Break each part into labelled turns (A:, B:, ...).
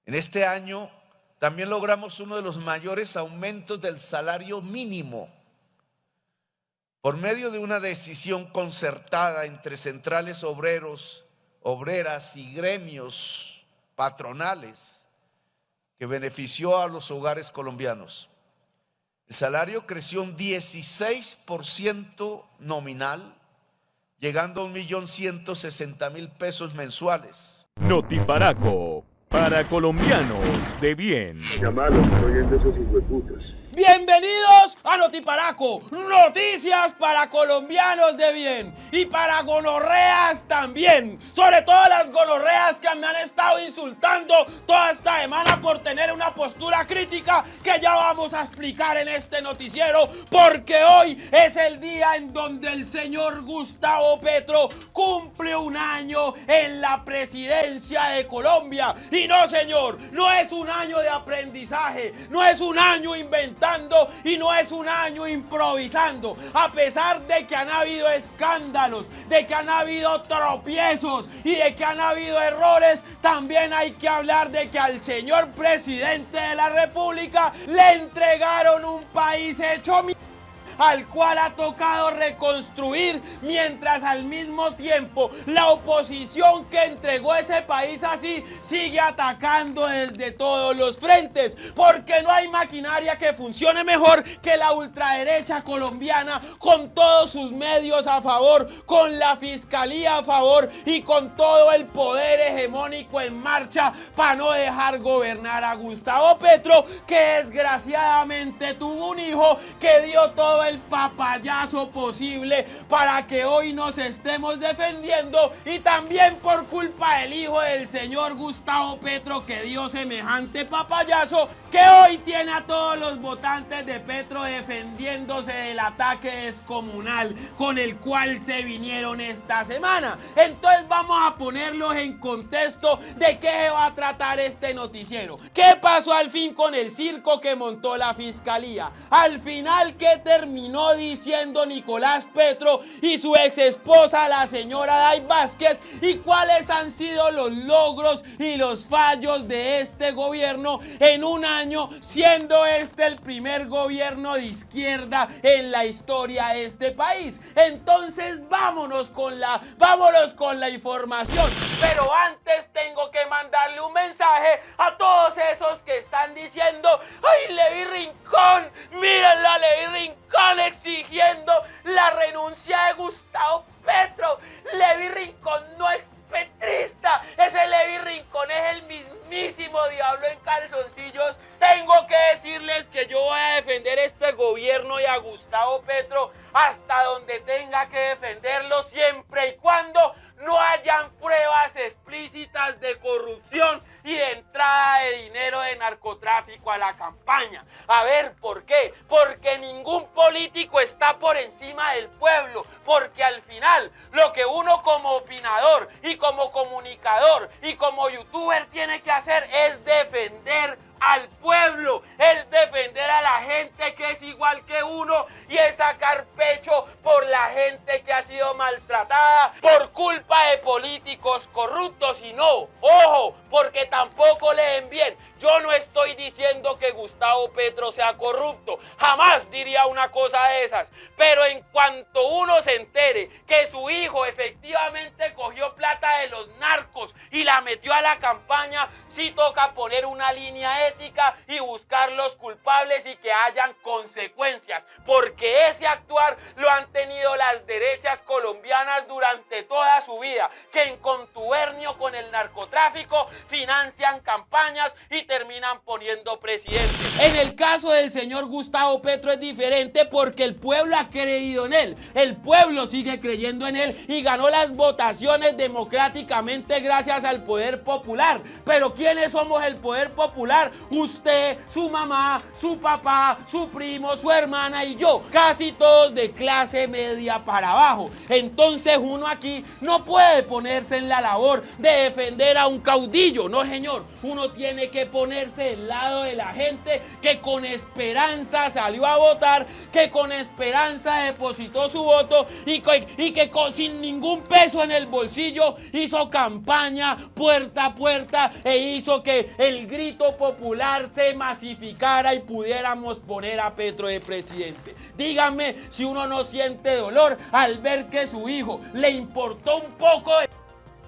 A: En este año también logramos uno de los mayores aumentos del salario mínimo por medio de una decisión concertada entre centrales obreros, obreras y gremios patronales que benefició a los hogares colombianos. El salario creció un 16% nominal, llegando a 1.160.000 pesos mensuales.
B: Notiparaco, para colombianos de bien.
C: Llamalos, oyendo esos hijueputas.
D: Bienvenidos a Notiparaco, noticias para colombianos de bien y para gonorreas también, sobre todo las gonorreas que me han estado insultando toda esta semana por tener una postura crítica que ya vamos a explicar en este noticiero, porque hoy es el día en donde el señor Gustavo Petro cumple un año en la presidencia de Colombia. Y no, señor, no es un año de aprendizaje, no es un año inventando y no es un año improvisando. A pesar de que han habido escándalos, de que han habido tropiezos y de que han habido errores, también hay que hablar de que al señor presidente de la República le entregaron un país hecho mierda, al cual ha tocado reconstruir, mientras al mismo tiempo la oposición que entregó ese país así sigue atacando desde todos los frentes, porque no hay maquinaria que funcione mejor que la ultraderecha colombiana, con todos sus medios a favor, con la fiscalía a favor y con todo el poder hegemónico en marcha para no dejar gobernar a Gustavo Petro, que desgraciadamente tuvo un hijo que dio todo el papayazo posible para que hoy nos estemos defendiendo, y también por culpa del hijo del señor Gustavo Petro, que dio semejante papayazo, que hoy tiene a todos los votantes de Petro defendiéndose del ataque descomunal con el cual se vinieron esta semana. Entonces vamos a ponerlos en contexto de qué va a tratar este noticiero. ¿Qué pasó al fin con el circo que montó la fiscalía? Al final, ¿qué terminó diciendo Nicolás Petro y su ex esposa, la señora Day Vázquez? ¿Y cuáles han sido los logros y los fallos de este gobierno en un año, siendo este el primer gobierno de izquierda en la historia de este país? Entonces vámonos con la información. Pero antes tengo que mandarle un mensaje a todos esos que están diciendo: ¡ay, Levi Rincón! ¡Mírenlo a Levi Rincón exigiendo la renuncia de Gustavo Petro! Levi Rincón no es petrista, ese Levi Rincón es el mismísimo diablo en calzoncillos. Tengo que decirles que yo voy a defender este gobierno y a Gustavo Petro hasta donde tenga que defenderlo, siempre y cuando no hayan pruebas explícitas de corrupción y de entrada de dinero de narcotráfico a la campaña. A ver, ¿por qué? Porque ningún político está por encima del pueblo, porque al final lo que uno como opinador y como comunicador y como youtuber tiene que hacer es defender al pueblo, es defender a la gente que es igual que uno y es sacar pecho por la gente que ha sido maltratada por culpa de políticos corruptos. Y no, ojo, porque tampoco leen bien. Yo no estoy diciendo que Gustavo Petro sea corrupto, jamás diría una cosa de esas, pero en cuanto uno se entere que su hijo efectivamente cogió plata de los narcos y la metió a la campaña, sí toca poner una línea ética y buscar los culpables y que hayan consecuencias, porque ese actuar lo han tenido las derechas colombianas durante toda su vida, que en contubernio con el narcotráfico financian campañas y terminan poniendo presidentes. En el caso del señor Gustavo Petro es diferente, porque el pueblo ha creído en él, el pueblo sigue creyendo en él y ganó las votaciones democráticamente gracias al poder popular. Pero ¿quiénes somos el poder popular? Usted, su mamá, su papá, su primo, su hermana y yo, casi todos de clase media para abajo. Entonces uno aquí no puede ponerse en la labor de defender a un caudillo, no señor, uno tiene que ponerse del lado de la gente que con esperanzas salió a votar, que con esperanza depositó su voto y que sin ningún peso en el bolsillo hizo campaña puerta a puerta e hizo que el grito popular se masificara y pudiéramos poner a Petro de presidente. Díganme si uno no siente dolor al ver que su hijo le importó un poco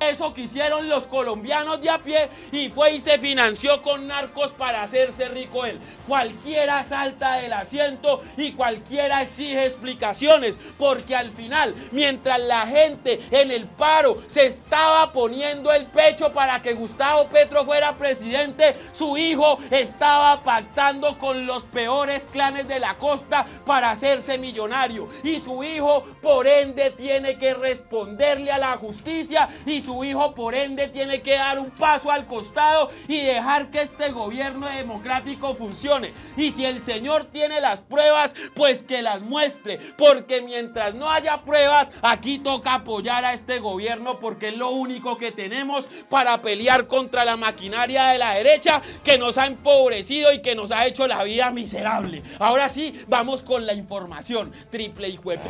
D: eso que hicieron los colombianos de a pie y fue y se financió con narcos para hacerse rico él. Cualquiera salta del asiento y cualquiera exige explicaciones, porque al final, mientras la gente en el paro se estaba poniendo el pecho para que Gustavo Petro fuera presidente, su hijo estaba pactando con los peores clanes de la costa para hacerse millonario. Y su hijo, por ende, tiene que responderle a la justicia y su hijo por ende tiene que dar un paso al costado y dejar que este gobierno democrático funcione. Y si el señor tiene las pruebas, pues que las muestre, porque mientras no haya pruebas, aquí toca apoyar a este gobierno, porque es lo único que tenemos para pelear contra la maquinaria de la derecha que nos ha empobrecido y que nos ha hecho la vida miserable. Ahora sí, vamos con la información triple y juepe.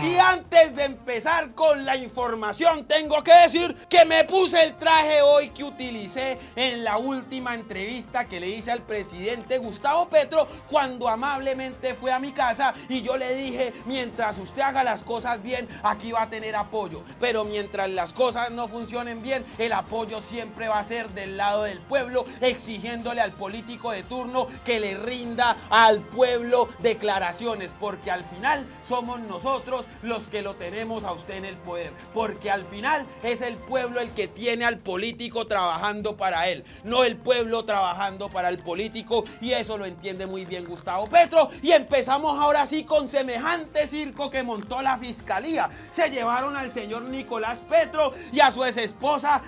D: Y antes de empezar con la información, tengo que decir que me puse el traje hoy que utilicé en la última entrevista que le hice al presidente Gustavo Petro cuando amablemente fue a mi casa y yo le dije: mientras usted haga las cosas bien, aquí va a tener apoyo, pero mientras las cosas no funcionen bien, el apoyo siempre va a ser del lado del pueblo, exigiéndole al político de turno que le rinda al pueblo declaraciones, porque al final somos nosotros los que lo tenemos a usted en el poder, porque al final es el pueblo el que tiene al político trabajando para él, no el pueblo trabajando para el político, y eso lo entiende muy bien Gustavo Petro. Y empezamos ahora sí con semejante circo que montó la fiscalía. Se llevaron al señor Nicolás Petro y a su exesposa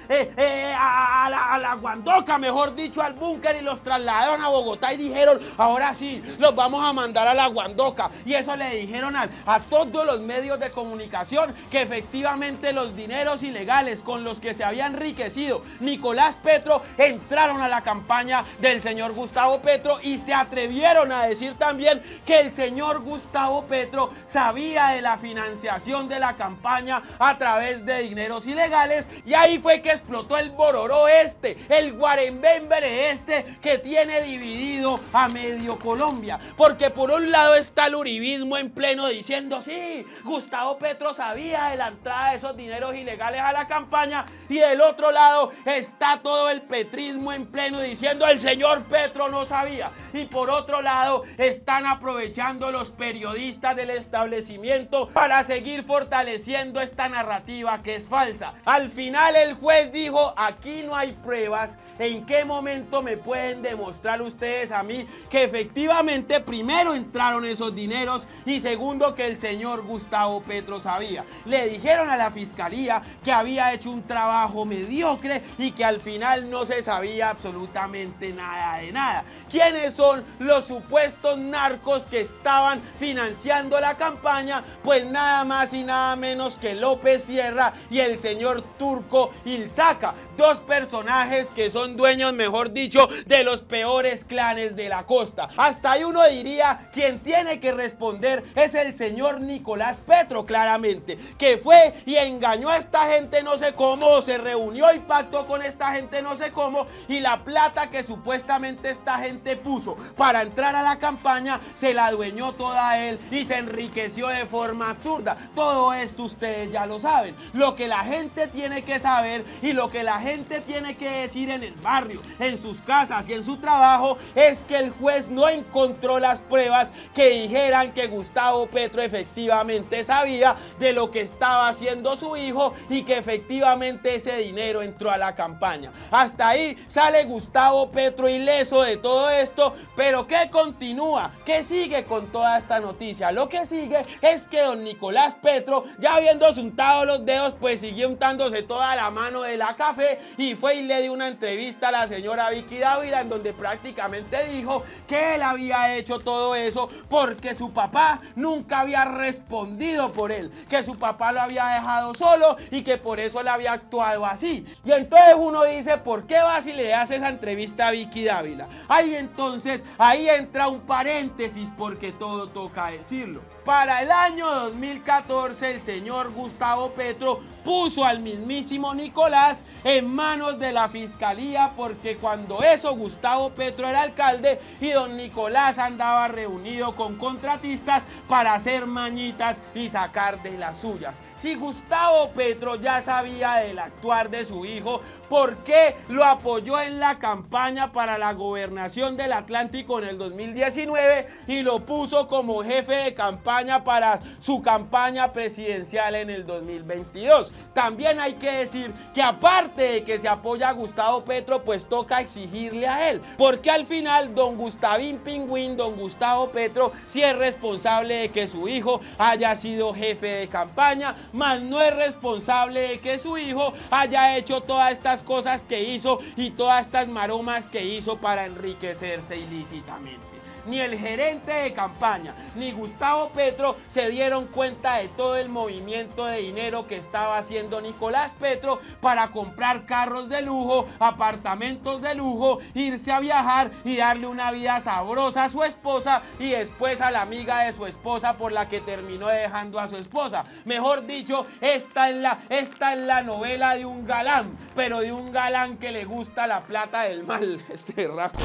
D: a la Guandoca, mejor dicho, al búnker, y los trasladaron a Bogotá y dijeron: ahora sí, los vamos a mandar a la Guandoca. Y eso le dijeron a todos los medios de comunicación, que efectivamente los dineros ilegales con los que se había enriquecido Nicolás Petro entraron a la campaña del señor Gustavo Petro, y se atrevieron a decir también que el señor Gustavo Petro sabía de la financiación de la campaña a través de dineros ilegales. Y ahí fue que explotó el bororó el guarembembre que tiene dividido a medio Colombia, porque por un lado está el uribismo en pleno diciendo: sí, Gustavo Petro sabía de la entrada de esos dineros ilegales a la campaña, y del otro lado está todo el petrismo en pleno diciendo: el señor Petro no sabía. Y por otro lado están aprovechando los periodistas del establecimiento para seguir fortaleciendo esta narrativa que es falsa. Al final el juez dijo: aquí no hay pruebas. ¿En qué momento me pueden demostrar ustedes a mí que efectivamente primero entraron esos dineros y segundo que el señor Gustavo Petro sabía? Le dijeron a la fiscalía que había hecho un trabajo mediocre y que al final no se sabía absolutamente nada de nada. ¿Quiénes son los supuestos narcos que estaban financiando la campaña? Pues nada más y nada menos que López Sierra y el señor Turco Ilzaca, dos personajes que son dueños, mejor dicho, de los peores clanes de la costa. Hasta ahí uno diría: quien tiene que responder es el señor Nicolás Petro, claramente, que fue y engañó a esta gente no sé cómo, se reunió y pactó con esta gente no sé cómo, y la plata que supuestamente esta gente puso para entrar a la campaña se la adueñó toda él y se enriqueció de forma absurda. Todo esto ustedes ya lo saben. Lo que la gente tiene que saber y lo que la gente tiene que decir en el barrio, en sus casas y en su trabajo, es que el juez no encontró las pruebas que dijeran que Gustavo Petro efectivamente sabía de lo que estaba haciendo su hijo y que efectivamente ese dinero entró a la campaña. Hasta ahí sale Gustavo Petro ileso de todo esto, pero ¿qué continúa? ¿Qué sigue con toda esta noticia? Lo que sigue es que don Nicolás Petro, ya habiendo untado los dedos, pues siguió untándose toda la mano de la café y fue y le dio una entrevista a la señora Vicky Dávila en donde prácticamente dijo que él había hecho todo eso porque su papá nunca había respondido por él, que su papá lo había dejado solo y que por eso él había actuado así. Y entonces uno dice, ¿por qué vas y le das esa entrevista a Vicky Dávila? Ahí entonces, ahí entra un paréntesis porque todo toca decirlo. Para el año 2014 el señor Gustavo Petro puso al mismísimo Nicolás en manos de la fiscalía, porque cuando eso Gustavo Petro era alcalde y don Nicolás andaba reunido con contratistas para hacer mañitas y sacar de las suyas. Si Gustavo Petro ya sabía del actuar de su hijo, ¿por qué lo apoyó en la campaña para la gobernación del Atlántico en el 2019 y lo puso como jefe de campaña para su campaña presidencial en el 2022? También hay que decir que aparte de que se apoya a Gustavo Petro, pues toca exigirle a él, porque al final don Gustavín Pingüín, don Gustavo Petro, sí es responsable de que su hijo haya sido jefe de campaña, mas no es responsable de que su hijo haya hecho todas estas cosas que hizo y todas estas maromas que hizo para enriquecerse ilícitamente. Ni el gerente de campaña ni Gustavo Petro se dieron cuenta de todo el movimiento de dinero que estaba haciendo Nicolás Petro para comprar carros de lujo, apartamentos de lujo, irse a viajar y darle una vida sabrosa a su esposa y después a la amiga de su esposa por la que terminó dejando a su esposa. Mejor dicho, esta es la novela de un galán, pero de un galán que le gusta la plata del mal, este raco.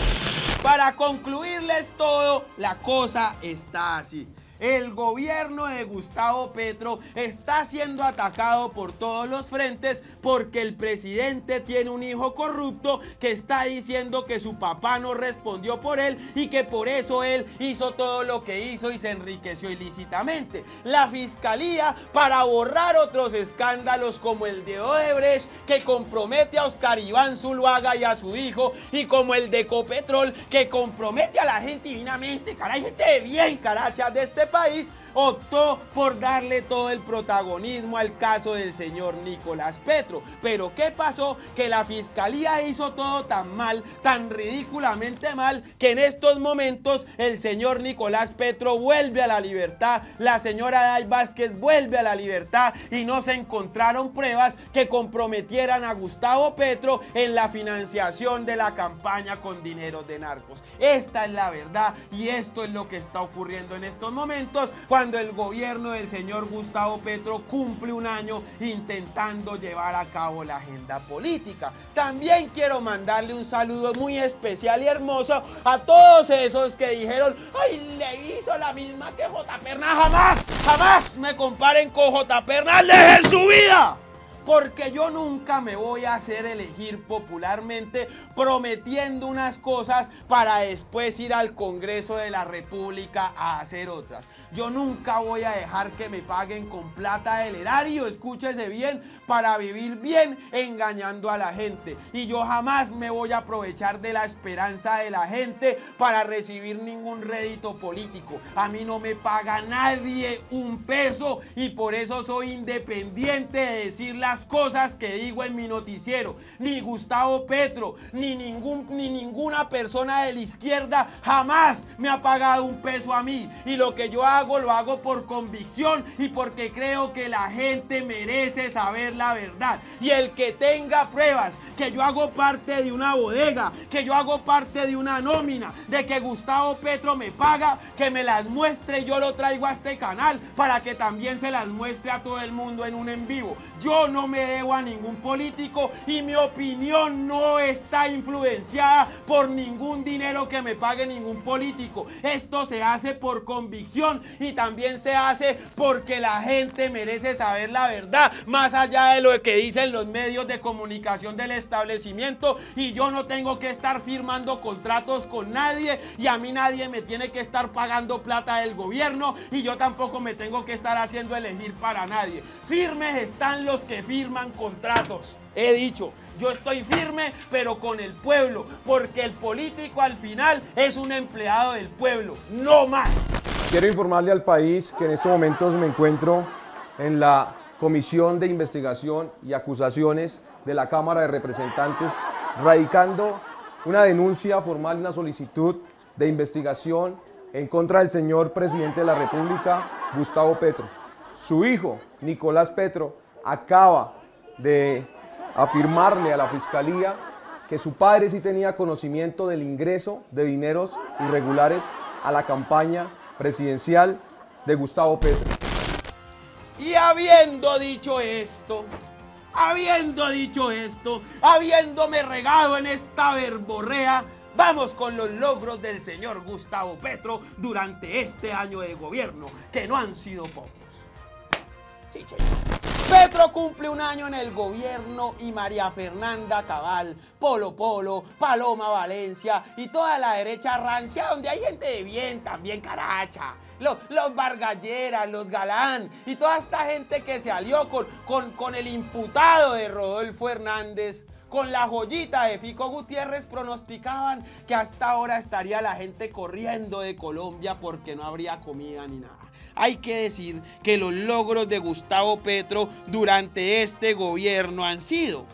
D: Para concluirles todo, la cosa está así. El gobierno de Gustavo Petro está siendo atacado por todos los frentes porque el presidente tiene un hijo corrupto que está diciendo que su papá no respondió por él y que por eso él hizo todo lo que hizo y se enriqueció ilícitamente. La fiscalía, para borrar otros escándalos como el de Odebrecht, que compromete a Oscar Iván Zuluaga y a su hijo, y como el de Ecopetrol, que compromete a la gente divinamente, caray, gente de bien, carachas, de este país, optó por darle todo el protagonismo al caso del señor Nicolás Petro. Pero ¿qué pasó? Que la fiscalía hizo todo tan mal, tan ridículamente mal, que en estos momentos el señor Nicolás Petro vuelve a la libertad, la señora Day Vázquez vuelve a la libertad y no se encontraron pruebas que comprometieran a Gustavo Petro en la financiación de la campaña con dinero de narcos. Esta es la verdad y esto es lo que está ocurriendo en estos momentos cuando el gobierno del señor Gustavo Petro cumple un año intentando llevar a cabo la agenda política. También quiero mandarle un saludo muy especial y hermoso a todos esos que dijeron: ¡ay, le hizo la misma que J. Pernal! ¡Jamás me comparen con J. Pernal! ¡Dejen su vida! Porque yo nunca me voy a hacer elegir popularmente prometiendo unas cosas para después ir al Congreso de la República a hacer otras. Yo nunca voy a dejar que me paguen con plata del erario, escúchese bien, para vivir bien engañando a la gente. Y yo jamás me voy a aprovechar de la esperanza de la gente para recibir ningún rédito político. A mí no me paga nadie un peso y por eso soy independiente de decir las cosas que digo en mi noticiero. Ni Gustavo Petro, ni ninguna persona de la izquierda jamás me ha pagado un peso a mí. Y lo que yo hago, lo hago por convicción y porque creo que la gente merece saber la verdad. Y el que tenga pruebas que yo hago parte de una bodega, que yo hago parte de una nómina, de que Gustavo Petro me paga, que me las muestre y yo lo traigo a este canal para que también se las muestre a todo el mundo en un en vivo. Yo no me debo a ningún político y mi opinión no está influenciada por ningún dinero que me pague ningún político. Esto se hace por convicción y también se hace porque la gente merece saber la verdad, más allá de lo que dicen los medios de comunicación del establecimiento. Y yo no tengo que estar firmando contratos con nadie y a mí nadie me tiene que estar pagando plata del gobierno y yo tampoco me tengo que estar haciendo elegir para nadie. Firmes están los que firman contratos. He dicho, yo estoy firme pero con el pueblo, porque el político al final es un empleado del pueblo, no más.
E: Quiero informarle al país que en estos momentos me encuentro en la Comisión de Investigación y Acusaciones de la Cámara de Representantes, radicando una denuncia formal, una solicitud de investigación en contra del señor presidente de la República, Gustavo Petro. Su hijo, Nicolás Petro, acaba de afirmarle a la Fiscalía que su padre sí tenía conocimiento del ingreso de dineros irregulares a la campaña presidencial de Gustavo Petro.
D: Y habiendo dicho esto, habiéndome regado en esta verborrea, vamos con los logros del señor Gustavo Petro durante este año de gobierno, que no han sido pocos. Sí, Petro cumple un año en el gobierno y María Fernanda Cabal, Polo Polo, Paloma Valencia y toda la derecha rancia, donde hay gente de bien, también caracha. Los Vargalleras, los Galán y toda esta gente que se alió con el imputado de Rodolfo Hernández, con la joyita de Fico Gutiérrez, pronosticaban que hasta ahora estaría la gente corriendo de Colombia porque no habría comida ni nada. Hay que decir que los logros de Gustavo Petro durante este gobierno han sido: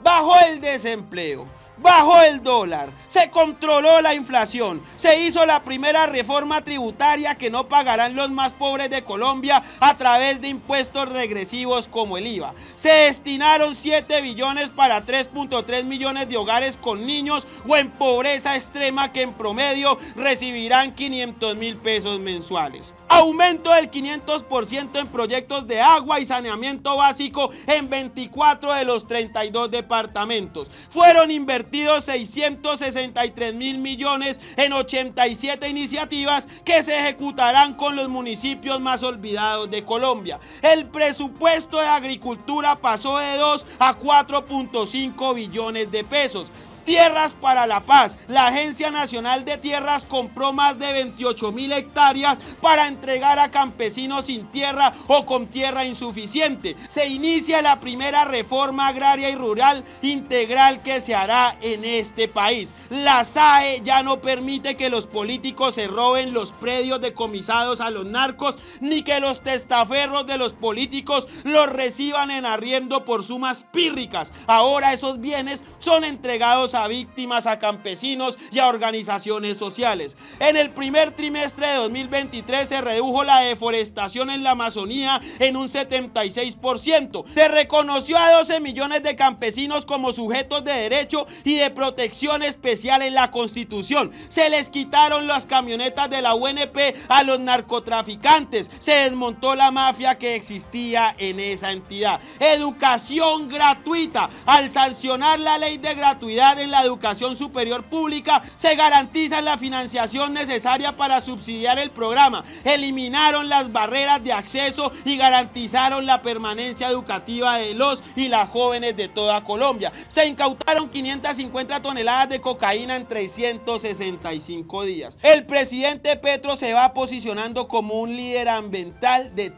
D: bajó el desempleo, bajó el dólar, se controló la inflación, se hizo la primera reforma tributaria que no pagarán los más pobres de Colombia a través de impuestos regresivos como el IVA. Se destinaron 7 billones para 3.3 millones de hogares con niños o en pobreza extrema que en promedio recibirán 500.000 pesos mensuales. Aumento del 500% en proyectos de agua y saneamiento básico en 24 de los 32 departamentos. Fueron invertidos 663.000 millones en 87 iniciativas que se ejecutarán con los municipios más olvidados de Colombia. El presupuesto de agricultura pasó de 2 a 4.5 billones de pesos. Tierras para la Paz. La Agencia Nacional de Tierras compró más de 28.000 hectáreas para entregar a campesinos sin tierra o con tierra insuficiente. Se inicia la primera reforma agraria y rural integral que se hará en este país. La SAE ya no permite que los políticos se roben los predios decomisados a los narcos, ni que los testaferros de los políticos los reciban en arriendo por sumas pírricas. Ahora esos bienes son entregados a víctimas, a campesinos y a organizaciones sociales. En el primer trimestre de 2023 se redujo la deforestación en la Amazonía en un 76%. Se reconoció a 12 millones de campesinos como sujetos de derecho y de protección especial en la Constitución. Se les quitaron las camionetas de la UNP a los narcotraficantes. Se desmontó la mafia que existía en esa entidad. Educación gratuita. Al sancionar la ley de gratuidad en la educación superior pública, se garantiza la financiación necesaria para subsidiar el programa. Eliminaron las barreras de acceso y garantizaron la permanencia educativa de los y las jóvenes de toda Colombia. Se incautaron 550 toneladas de cocaína en 365 días. El presidente Petro se va posicionando como un líder ambiental de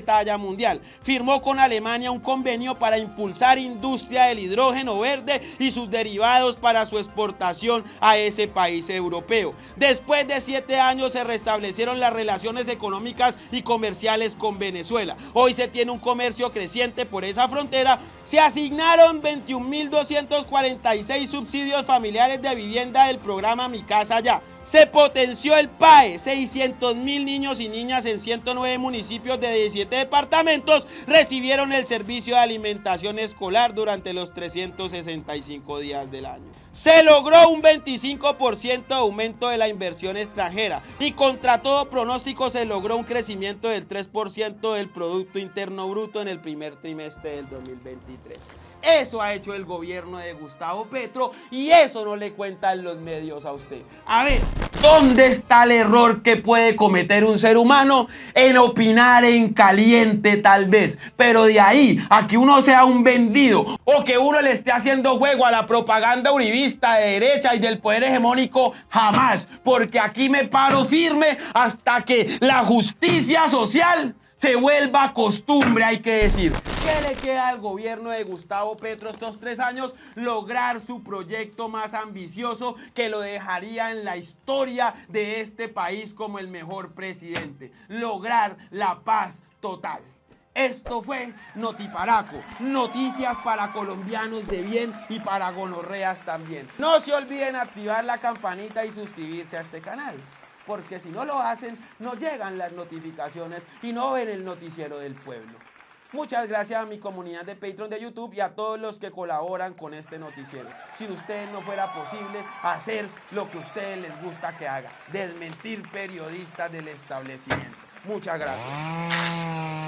D: talla mundial. Firmó con Alemania un convenio para impulsar industria del hidrógeno verde y sus derivados para su exportación a ese país europeo. Después de 7 años se restablecieron las relaciones económicas y comerciales con Venezuela. Hoy se tiene un comercio creciente por esa frontera. Se asignaron 21.246 subsidios familiares de vivienda del programa Mi Casa Ya. Se potenció el PAE, 600.000 niños y niñas en 109 municipios de 17 departamentos recibieron el servicio de alimentación escolar durante los 365 días del año. Se logró un 25% de aumento de la inversión extranjera y contra todo pronóstico se logró un crecimiento del 3% del Producto Interno Bruto en el primer trimestre del 2023. Eso ha hecho el gobierno de Gustavo Petro y eso no le cuentan los medios a usted. A ver, ¿dónde está el error que puede cometer un ser humano? En opinar en caliente tal vez, pero de ahí a que uno sea un vendido o que uno le esté haciendo juego a la propaganda uribista de derecha y del poder hegemónico, jamás, porque aquí me paro firme hasta que la justicia social se vuelva costumbre, hay que decir. ¿Qué le queda al gobierno de Gustavo Petro estos 3 años? Lograr su proyecto más ambicioso que lo dejaría en la historia de este país como el mejor presidente. Lograr la paz total. Esto fue Notiparaco, noticias para colombianos de bien y para gonorreas también. No se olviden activar la campanita y suscribirse a este canal. porque si no lo hacen, no llegan las notificaciones y no ven el noticiero del pueblo. Muchas gracias a mi comunidad de Patreon de YouTube y a todos los que colaboran con este noticiero. Sin ustedes no fuera posible hacer lo que a ustedes les gusta que haga, desmentir periodistas del establecimiento. Muchas gracias.